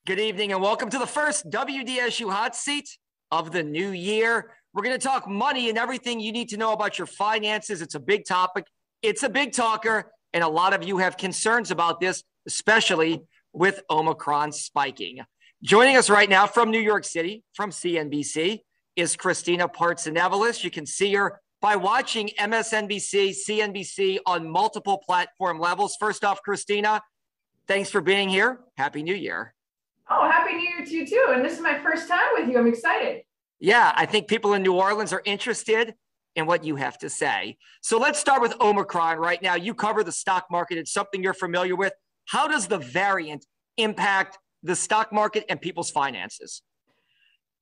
Good evening and welcome to the first WDSU Hot Seat of the new year. We're going to talk money and everything you need to know about your finances. It's a big topic. It's a big talker. And a lot of you have concerns about this, especially with Omicron spiking. Joining us right now from New York City, from CNBC, is Christina Partsinevelos. You can see her by watching MSNBC, CNBC on multiple platform levels. First off, Christina, thanks for being here. Happy New Year. Oh, Happy New Year to you too. And this is my first time with you. I'm excited. Yeah, I think people in New Orleans are interested in what you have to say. So let's start with Omicron right now. You cover the stock market. It's something you're familiar with. How does the variant impact the stock market and people's finances?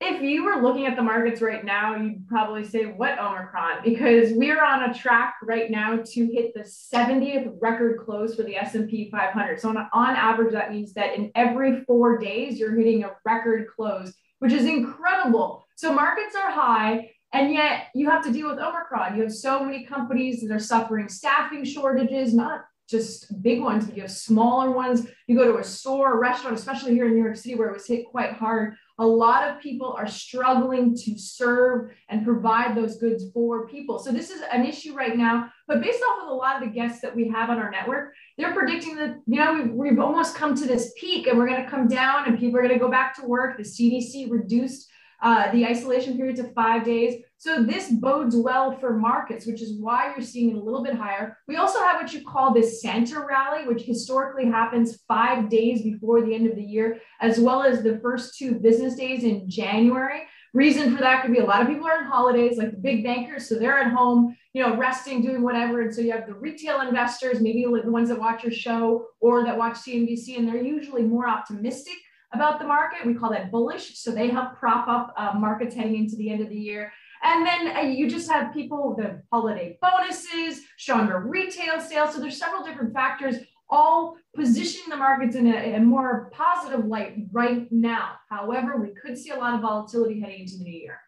If you were looking at the markets right now, you'd probably say, what Omicron? Because we are on a track right now to hit the 70th record close for the S&P 500. So on average, that means that in every 4 days, you're hitting a record close, which is incredible. So markets are high, and yet you have to deal with Omicron. You have so many companies that are suffering staffing shortages, not just big ones, but you have smaller ones. You go to a store, a restaurant, especially here in New York City, where it was hit quite hard. A lot of people are struggling to serve and provide those goods for people. So this is an issue right now, but based off of a lot of the guests that we have on our network, they're predicting that, we've almost come to this peak and we're going to come down and people are going to go back to work. The CDC reduced the isolation period to 5 days. So this bodes well for markets, which is why you're seeing it a little bit higher. We also have what you call this Santa rally, which historically happens 5 days before the end of the year, as well as the first 2 business days in January. Reason for that could be a lot of people are on holidays, like the big bankers. So they're at home, resting, doing whatever. And so you have the retail investors, maybe the ones that watch your show or that watch CNBC, and they're usually more optimistic about the market. We call that bullish. So they help prop up markets heading into the end of the year. And then you just have people, the holiday bonuses, stronger retail sales. So there's several different factors all positioning the markets in a more positive light right now. However, we could see a lot of volatility heading into the new year.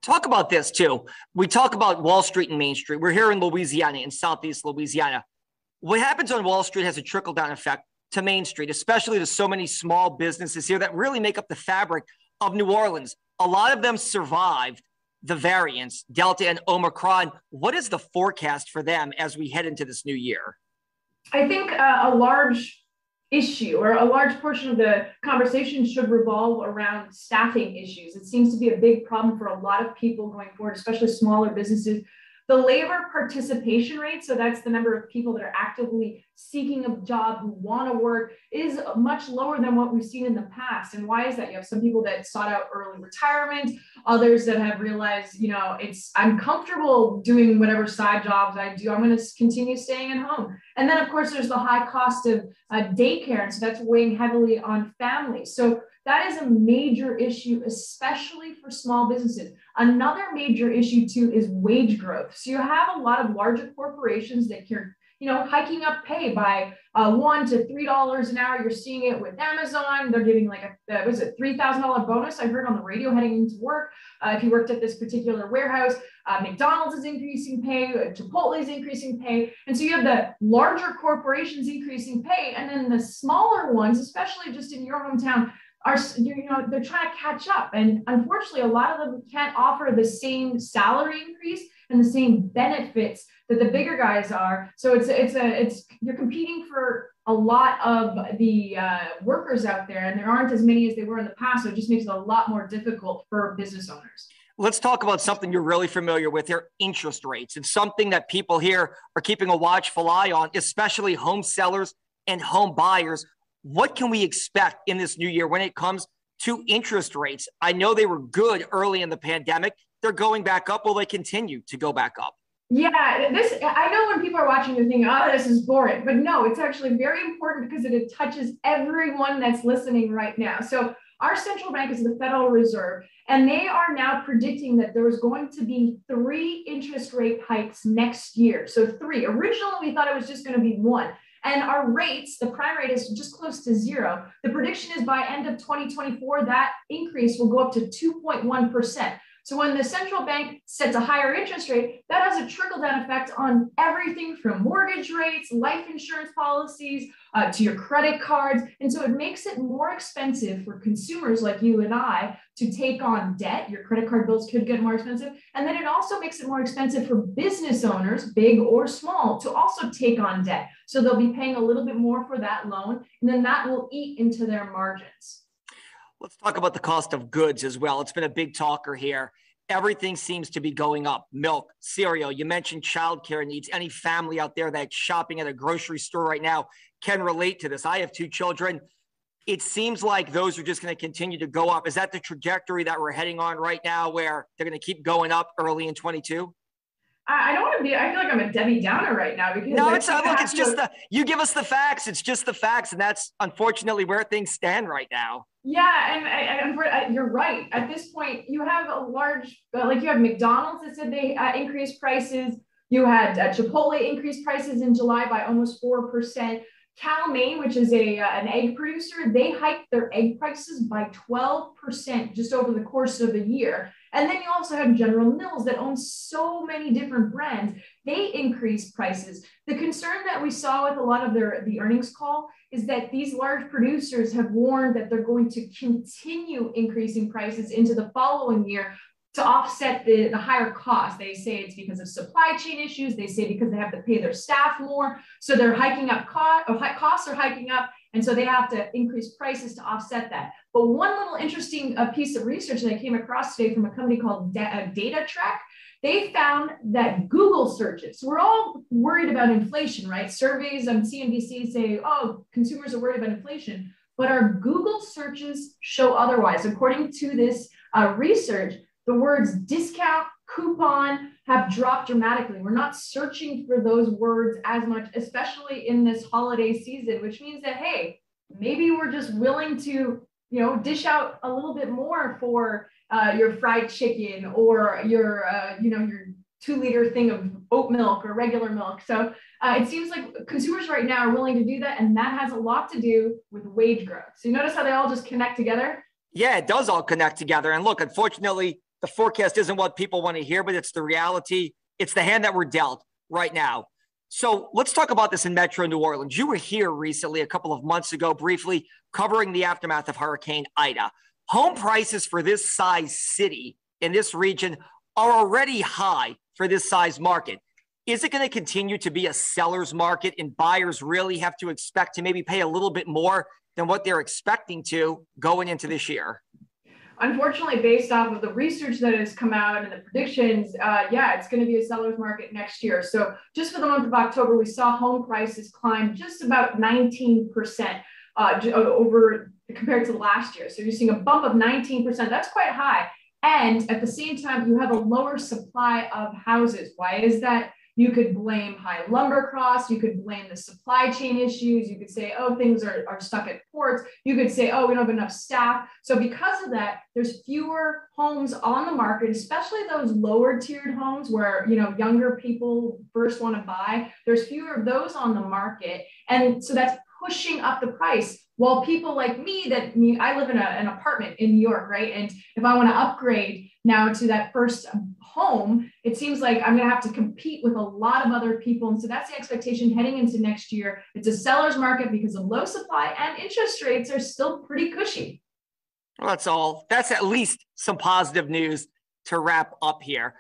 Talk about this too. We talk about Wall Street and Main Street. We're here in Louisiana, in Southeast Louisiana. What happens on Wall Street has a trickle-down effect to Main Street, especially to so many small businesses here that really make up the fabric of New Orleans. A lot of them survived the variants, Delta and Omicron. What is the forecast for them as we head into this new year? I think a large issue or a large portion of the conversation should revolve around staffing issues. It seems to be a big problem for a lot of people going forward, especially smaller businesses. The labor participation rate, so that's the number of people that are actively seeking a job who want to work, is much lower than what we've seen in the past. And why is that? You have some people that sought out early retirement, others that have realized, I'm comfortable doing whatever side jobs I do. I'm going to continue staying at home. And then, of course, there's the high cost of daycare. And so that's weighing heavily on families. So that is a major issue, especially for small businesses. Another major issue, too, is wage growth. So you have a lot of larger corporations that are, hiking up pay by $1 to $3 an hour. You're seeing it with Amazon. They're giving like a $3,000 bonus. I heard on the radio heading into work. If you worked at this particular warehouse, McDonald's is increasing pay, Chipotle is increasing pay. And so you have the larger corporations increasing pay. And then the smaller ones, especially just in your hometown, they're trying to catch up. And unfortunately, a lot of them can't offer the same salary increase and the same benefits that the bigger guys are. So you're competing for a lot of the workers out there, and there aren't as many as they were in the past. So it just makes it a lot more difficult for business owners. Let's talk about something you're really familiar with here, interest rates. It's something that people here are keeping a watchful eye on, especially home sellers and home buyers. What can we expect in this new year when it comes to interest rates? I know they were good early in the pandemic. They're going back up. Will they continue to go back up? Yeah, I know when people are watching, they're thinking, oh, this is boring. But no, it's actually very important because it touches everyone that's listening right now. So our central bank is the Federal Reserve, and they are now predicting that there is going to be 3 interest rate hikes next year. So 3. Originally, we thought it was just going to be 1. And our rates, the prime rate is just close to 0. The prediction is by end of 2024, that increase will go up to 2.1%. So when the central bank sets a higher interest rate, that has a trickle-down effect on everything from mortgage rates, life insurance policies, to your credit cards. And so it makes it more expensive for consumers like you and I to take on debt. Your credit card bills could get more expensive. And then it also makes it more expensive for business owners, big or small, to also take on debt. So they'll be paying a little bit more for that loan, and then that will eat into their margins. Let's talk about the cost of goods as well. It's been a big talker here. Everything seems to be going up. Milk, cereal, you mentioned childcare needs. Any family out there that's shopping at a grocery store right now can relate to this. I have 2 children. It seems like those are just going to continue to go up. Is that the trajectory that we're heading on right now, where they're going to keep going up early in 22? I don't want to be, I feel like I'm a Debbie Downer right now because no, it's look, it's just you give us the facts. It's just the facts. And that's unfortunately where things stand right now. Yeah. And you're right. At this point, you have a large, like you have McDonald's that said they increased prices. You had Chipotle increased prices in July by almost 4%. Cal-Maine, which is an egg producer, they hiked their egg prices by 12% just over the course of a year. And then you also have General Mills that owns so many different brands. They increased prices. The concern that we saw with a lot of the earnings call is that these large producers have warned that they're going to continue increasing prices into the following year to offset the higher cost. They say it's because of supply chain issues. They say because they have to pay their staff more. So they're hiking up costs are hiking up. And so they have to increase prices to offset that. But one little interesting piece of research that I came across today from a company called DataTrack, they found that Google searches, so we're all worried about inflation, right? Surveys on CNBC say, oh, consumers are worried about inflation, but our Google searches show otherwise. According to this research, the words discount, coupon have dropped dramatically. We're not searching for those words as much, especially in this holiday season, which means that, hey, maybe we're just willing to, dish out a little bit more for your fried chicken or your 2-liter thing of oat milk or regular milk. So it seems like consumers right now are willing to do that. And that has a lot to do with wage growth. So you notice how they all just connect together? Yeah, it does all connect together. And look, unfortunately, the forecast isn't what people want to hear, but it's the reality. It's the hand that we're dealt right now. So let's talk about this in Metro New Orleans. You were here recently, a couple of months ago, briefly covering the aftermath of Hurricane Ida. Home prices for this size city in this region are already high for this size market. Is it going to continue to be a seller's market and buyers really have to expect to maybe pay a little bit more than what they're expecting to going into this year? Unfortunately, based off of the research that has come out and the predictions, it's going to be a seller's market next year. So just for the month of October, we saw home prices climb just about 19% over compared to last year. So you're seeing a bump of 19%. That's quite high. And at the same time, you have a lower supply of houses. Why is that? You could blame high lumber costs. You could blame the supply chain issues. You could say, oh, things are stuck at ports. You could say, oh, we don't have enough staff. So because of that, there's fewer homes on the market, especially those lower tiered homes where, younger people first want to buy. There's fewer of those on the market. And so that's pushing up the price. While people like me, I live in an apartment in New York, right? And if I want to upgrade now to that first home, it seems like I'm going to have to compete with a lot of other people. And so that's the expectation heading into next year. It's a seller's market because of low supply and interest rates are still pretty cushy. Well, that's all. That's at least some positive news to wrap up here.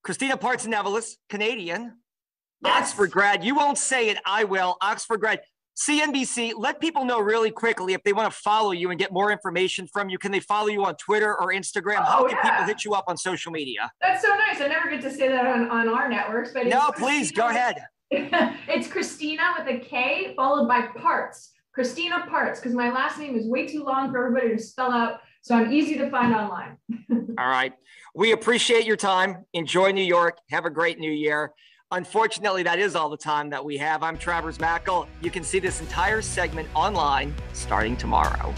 Christina Partsinevelos, Canadian, yes. Oxford grad. You won't say it, I will. Oxford grad. CNBC, let people know really quickly if they want to follow you and get more information from you. Can they follow you on Twitter or Instagram? How can people hit you up on social media? That's so nice. I never get to say that on our networks. But no, please, go ahead. It's Christina with a K followed by Parts. Christina Parts, because my last name is way too long for everybody to spell out. So I'm easy to find online. All right. We appreciate your time. Enjoy New York. Have a great New Year. Unfortunately, that is all the time that we have. I'm Travers Mackel. You can see this entire segment online starting tomorrow.